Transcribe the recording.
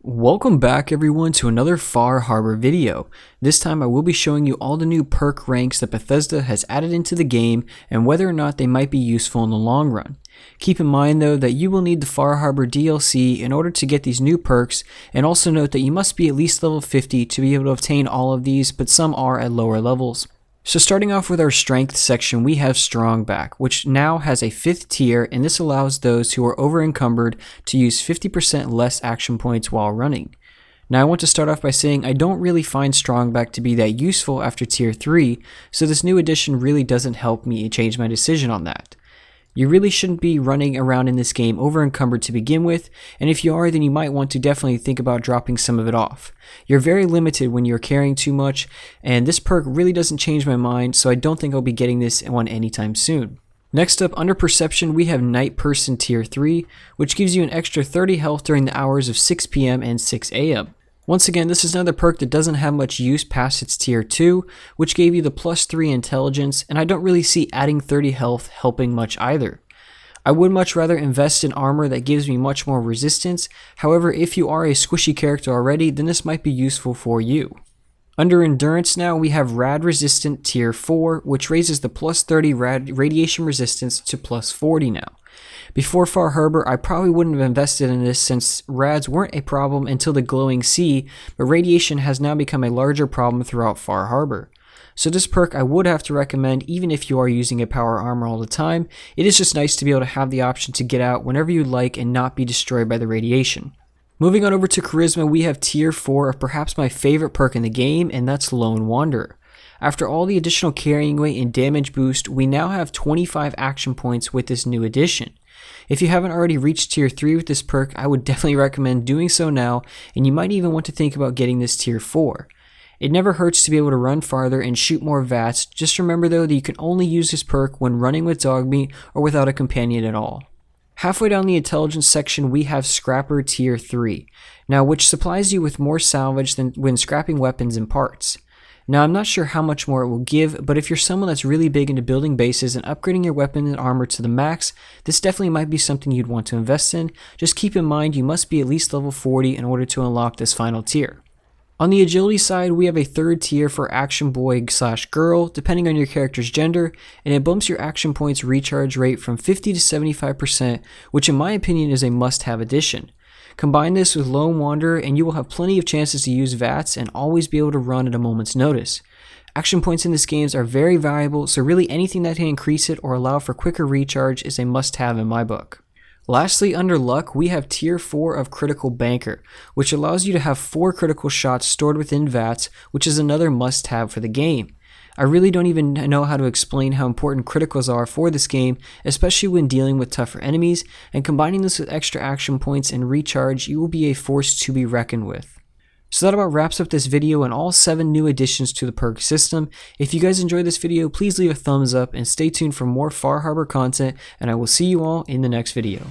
Welcome back everyone to another Far Harbor video. This time I will be showing you all the new perk ranks that Bethesda has added into the game and whether or not they might be useful in the long run. Keep in mind though that you will need the Far Harbor DLC in order to get these new perks, and also note that you must be at least level 50 to be able to obtain all of these, but some are at lower levels. So starting off with our strength section, we have strong back, which now has a 5th tier, and this allows those who are over encumbered to use 50% less action points while running. Now I want to start off by saying I don't really find strong back to be that useful after tier 3, so this new addition really doesn't help me change my decision on that. You really shouldn't be running around in this game over encumbered to begin with, and if you are, then you might want to definitely think about dropping some of it off. You're very limited when you're carrying too much, and this perk really doesn't change my mind, so I don't think I'll be getting this one anytime soon. Next up, under perception, we have Night Person tier 3, which gives you an extra 30 health during the hours of 6 PM and 6 AM. Once again, this is another perk that doesn't have much use past its tier 2, which gave you the +3 intelligence, and I don't really see adding 30 health helping much either. I would much rather invest in armor that gives me much more resistance. However, if you are a squishy character already, then this might be useful for you. Under endurance now, we have Rad Resistant tier 4, which raises the +30 radiation resistance to +40 now. Before Far Harbor, I probably wouldn't have invested in this since rads weren't a problem until the glowing sea, but radiation has now become a larger problem throughout Far Harbor. So this perk I would have to recommend even if you are using a power armor all the time. It is just nice to be able to have the option to get out whenever you like and not be destroyed by the radiation. Moving on over to Charisma, we have tier 4 of perhaps my favorite perk in the game, and that's Lone Wanderer. After all the additional carrying weight and damage boost, we now have 25 action points with this new addition. If you haven't already reached tier 3 with this perk, I would definitely recommend doing so now, and you might even want to think about getting this tier 4. It never hurts to be able to run farther and shoot more VATS. Just remember though that you can only use this perk when running with dog meat or without a companion at all. Halfway down the intelligence section, we have Scrapper tier 3, now which supplies you with more salvage than when scrapping weapons and parts. Now I'm not sure how much more it will give, but if you're someone that's really big into building bases and upgrading your weapon and armor to the max, this definitely might be something you'd want to invest in. Just keep in mind you must be at least level 40 in order to unlock this final tier. On the agility side, we have a 3rd tier for action boy/girl, depending on your character's gender, and it bumps your action points recharge rate from 50 to 75%, which in my opinion is a must-have addition. Combine this with Lone Wanderer and you will have plenty of chances to use VATS and always be able to run at a moment's notice. Action points in this game are very valuable, so really anything that can increase it or allow for quicker recharge is a must-have in my book. Lastly, under luck, we have tier 4 of Critical Banker, which allows you to have 4 critical shots stored within VATS, which is another must-have for the game. I really don't even know how to explain how important criticals are for this game, especially when dealing with tougher enemies, and combining this with extra action points and recharge, you will be a force to be reckoned with. So that about wraps up this video and all 7 new additions to the perk system. If you guys enjoyed this video, please leave a thumbs up and stay tuned for more Far Harbor content, and I will see you all in the next video.